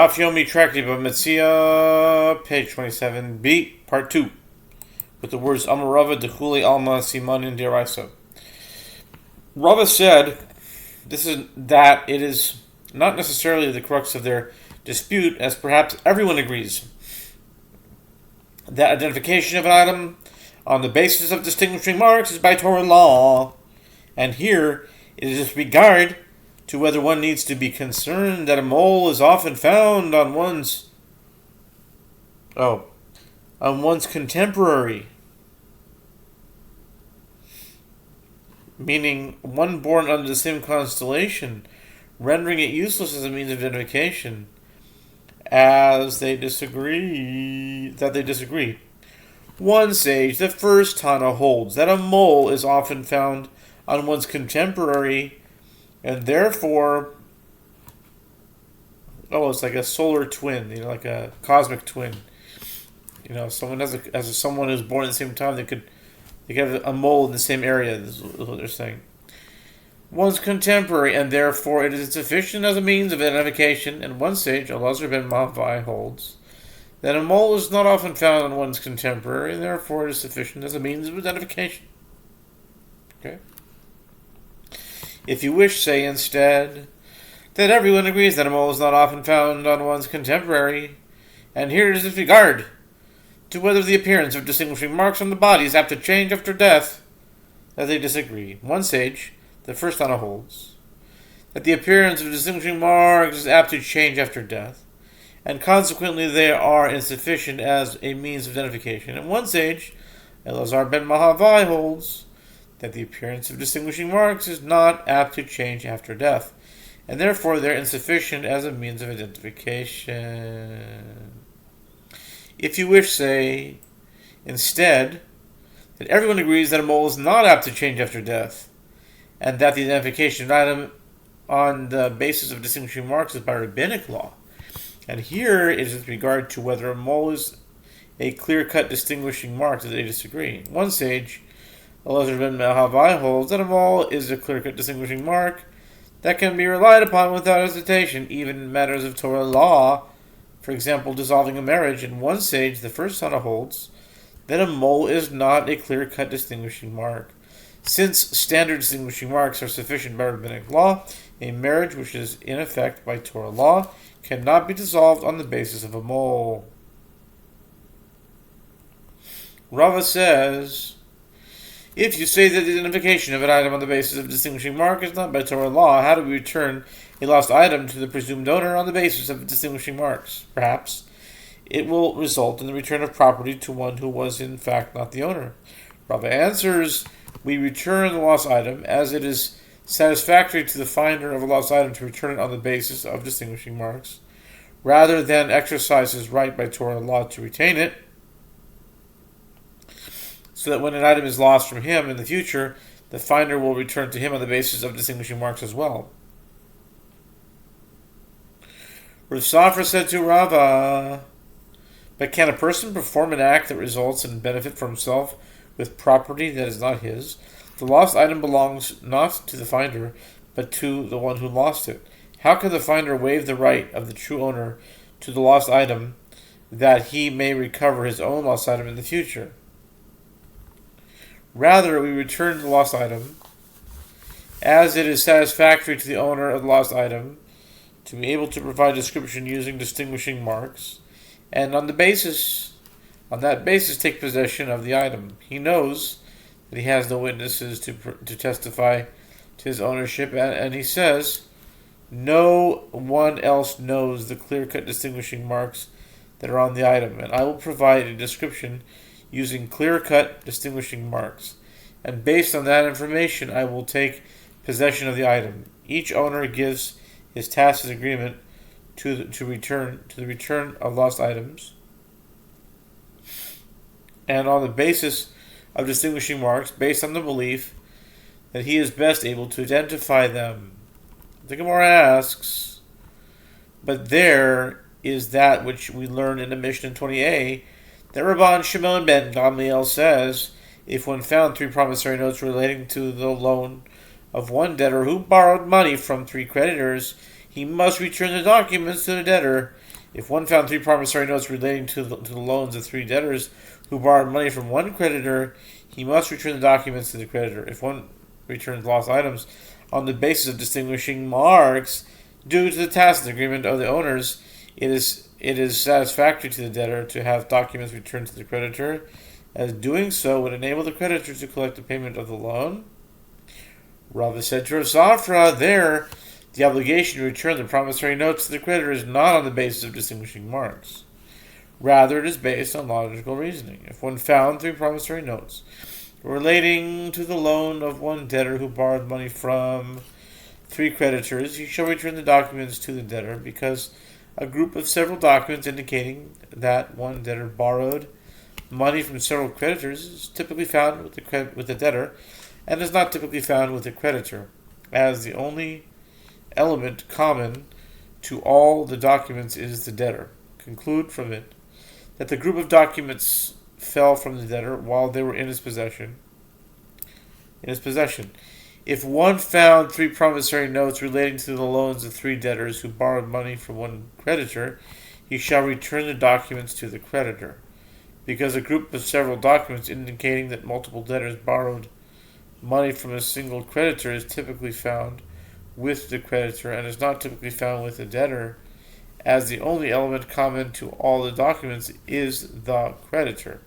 Daf Yomi Tractate of Metzia, page 27b, part 2, with the words Amarava Dechuli Alma Simanin Deraisa. Rava said that it is not necessarily the crux of their dispute, as perhaps everyone agrees that identification of an item on the basis of distinguishing marks is by Torah law, and here it is with regard to whether one needs to be concerned that a mole is often found on one's contemporary, meaning one born under the same constellation, rendering it useless as a means of identification, as they disagree. One sage, the first Tana, holds that a mole is often found on one's contemporary, and therefore, it's like a solar twin, like a cosmic twin. Someone someone who's born at the same time, they could have a mole in the same area. This is what they're saying. One's contemporary, and therefore it is sufficient as a means of identification. And one sage, Elazar ben Bava, holds that a mole is not often found on one's contemporary, and therefore it is sufficient as a means of identification. Okay. If you wish, say instead that everyone agrees that a mole is not often found on one's contemporary, and here it is with regard to whether the appearance of distinguishing marks on the body is apt to change after death, that they disagree. One sage, the first Tana, holds that the appearance of distinguishing marks is apt to change after death, and consequently they are insufficient as a means of identification. And one sage, Elazar ben Mahavai, holds that the appearance of distinguishing marks is not apt to change after death, and therefore they're insufficient as a means of identification. If you wish, say instead that everyone agrees that a mole is not apt to change after death, and that the identification of an item on the basis of distinguishing marks is by rabbinic law, and here it is with regard to whether a mole is a clear-cut distinguishing mark, that they disagree. One sage, Elazar ben Mahavai, holds that a mole is a clear-cut distinguishing mark that can be relied upon without hesitation, even in matters of Torah law, for example, dissolving a marriage. And one sage, the first Tana, holds that a mole is not a clear-cut distinguishing mark. Since standard distinguishing marks are sufficient by rabbinic law, a marriage which is in effect by Torah law cannot be dissolved on the basis of a mole. Rava says, if you say that the identification of an item on the basis of distinguishing mark is not by Torah law, how do we return a lost item to the presumed owner on the basis of distinguishing marks? Perhaps it will result in the return of property to one who was in fact not the owner. Rava answers, we return the lost item as it is satisfactory to the finder of a lost item to return it on the basis of distinguishing marks, rather than exercise his right by Torah law to retain it, so that when an item is lost from him in the future, the finder will return to him on the basis of distinguishing marks as well. Sofer said to Rava, but can a person perform an act that results in benefit for himself with property that is not his? The lost item belongs not to the finder, but to the one who lost it. How can the finder waive the right of the true owner to the lost item, that he may recover his own lost item in the future? Rather, we return the lost item as it is satisfactory to the owner of the lost item to be able to provide description using distinguishing marks, and on that basis take possession of the item. He knows that he has no witnesses to testify to his ownership, and he says, no one else knows the clear-cut distinguishing marks that are on the item, and I will provide a description using clear-cut distinguishing marks, and based on that information I will take possession of the item. Each owner gives his tacit agreement to the return of lost items, and on the basis of distinguishing marks, based on the belief that he is best able to identify them. The Gemara asks, but there is that which we learn in the Mishnah 20a, that Rabban Shimon ben Gamliel says, if one found 3 promissory notes relating to the loan of one debtor who borrowed money from 3 creditors, he must return the documents to the debtor If one found three promissory notes relating to the loans of three debtors who borrowed money from one creditor, he must return the documents to the creditor. If one returns lost items on the basis of distinguishing marks due to the tacit agreement of the owners, it is satisfactory to the debtor to have documents returned to the creditor, as doing so would enable the creditor to collect the payment of the loan. Rava said to Rav Safra, there, the obligation to return the promissory notes to the creditor is not on the basis of distinguishing marks. Rather, it is based on logical reasoning. If one found three promissory notes relating to the loan of one debtor who borrowed money from three creditors, he shall return the documents to the debtor, because a group of several documents indicating that one debtor borrowed money from several creditors is typically found with the debtor, and is not typically found with the creditor, as the only element common to all the documents is the debtor. Conclude from it that the group of documents fell from the debtor while they were in his possession. If one found three promissory notes relating to the loans of three debtors who borrowed money from one creditor, he shall return the documents to the creditor, because a group of several documents indicating that multiple debtors borrowed money from a single creditor is typically found with the creditor and is not typically found with the debtor, as the only element common to all the documents is the creditor.